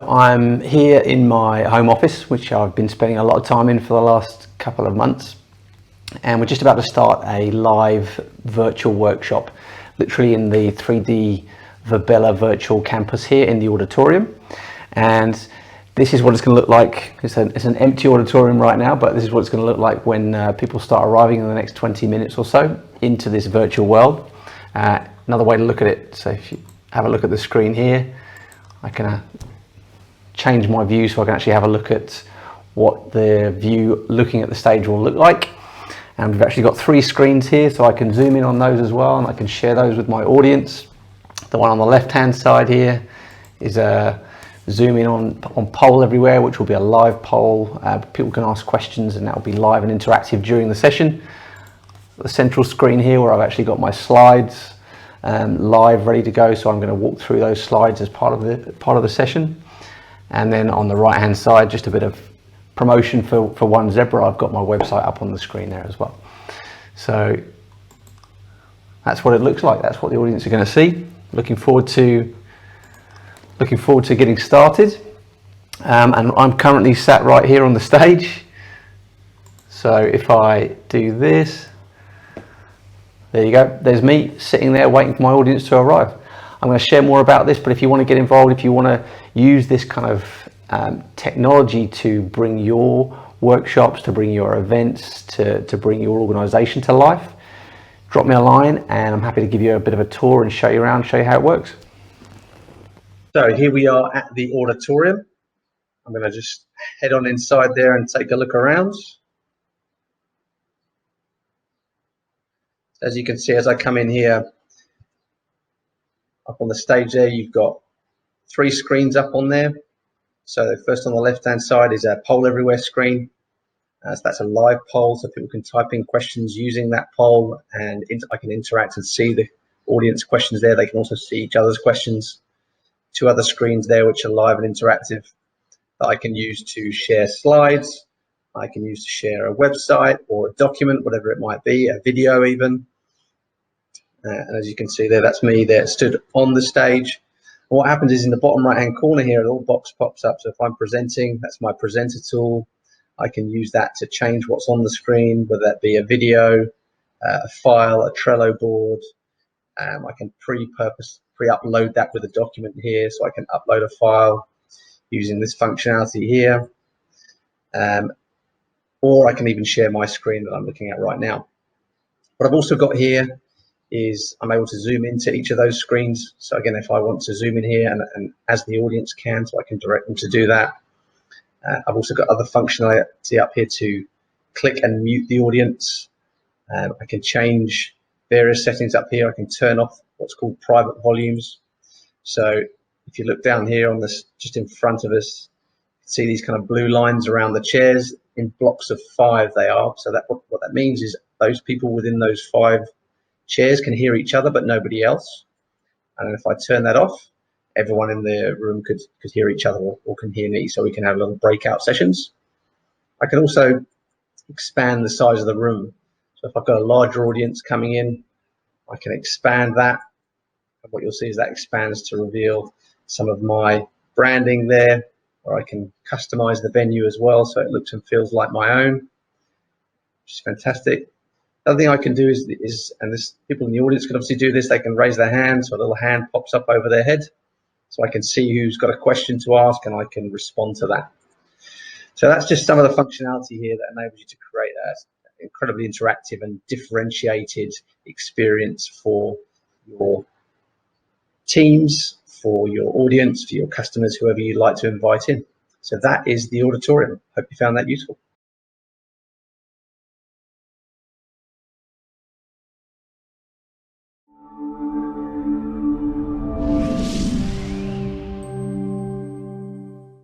I'm here in my home office, which I've been spending a lot of time in for the last couple of months, and we're just about to start a live virtual workshop, literally in the 3D VirBELA virtual campus here in the auditorium. And this is what it's going to look like. It's an empty auditorium right now, but this is what it's going to look like when people start arriving in the next 20 minutes or so into this virtual world. Another way to look at it, so if you have a look at the screen here, I can change my view so I can actually have a look at what the view looking at the stage will look like. And we've actually got 3 screens here, so I can zoom in on those as well, and I can share those with my audience. The one on the left hand side here is a zoom in on poll everywhere, which will be a live poll. People can ask questions and that will be live and interactive during the session. The central screen here where I've actually got my slides live ready to go, so I'm going to walk through those slides as part of the session. And then on the right hand side, just a bit of promotion for One Zebra. I've got my website up on the screen there as well. So that's what it looks like. That's what the audience are going to see. Looking forward to getting started. And I'm currently sat right here on the stage. So if I do this, there you go. There's me sitting there waiting for my audience to arrive. I'm going to share more about this, but if you want to get involved, if you want to use this kind of technology to bring your workshops, to bring your events, to bring your organization to life, drop me a line and I'm happy to give you a bit of a tour and show you around, show you how it works. So here we are at the auditorium. I'm going to just head on inside there and take a look around. As you can see, as I come in here, up on the stage there, you've got 3 screens up on there. So first on the left hand side is a poll everywhere screen. So that's a live poll, so people can type in questions using that poll, and I can interact and see the audience questions there. They can also see each other's questions. 2 other screens there which are live and interactive that I can use to share slides. I can use to share a website or a document, whatever it might be, a video even. And as you can see there, that's me there stood on the stage. And what happens is in the bottom right hand corner here, a little box pops up. So if I'm presenting, that's my presenter tool. I can use that to change what's on the screen, whether that be a video, a file, a Trello board. I can pre-upload that with a document here, so I can upload a file using this functionality here. Or I can even share my screen that I'm looking at right now. What I've also got here is I'm able to zoom into each of those screens. So again, if I want to zoom in here and as the audience can, so I can direct them to do that. I've also got other functionality up here to click and mute the audience. I can change various settings up here. I can turn off what's called private volumes. So if you look down here on this, just in front of us, you can see these kind of blue lines around the chairs. In blocks of 5 they are. So what that means is those people within those 5 chairs can hear each other, but nobody else. And if I turn that off, everyone in the room could hear each other or can hear me, so we can have little breakout sessions. I can also expand the size of the room. So if I've got a larger audience coming in, I can expand that. And what you'll see is that expands to reveal some of my branding there, or I can customize the venue as well, so it looks and feels like my own, which is fantastic. The other thing I can do is people in the audience can obviously do this, they can raise their hand, so a little hand pops up over their head. So I can see who's got a question to ask and I can respond to that. So that's just some of the functionality here that enables you to create an incredibly interactive and differentiated experience for your teams, for your audience, for your customers, whoever you'd like to invite in. So that is the auditorium. Hope you found that useful.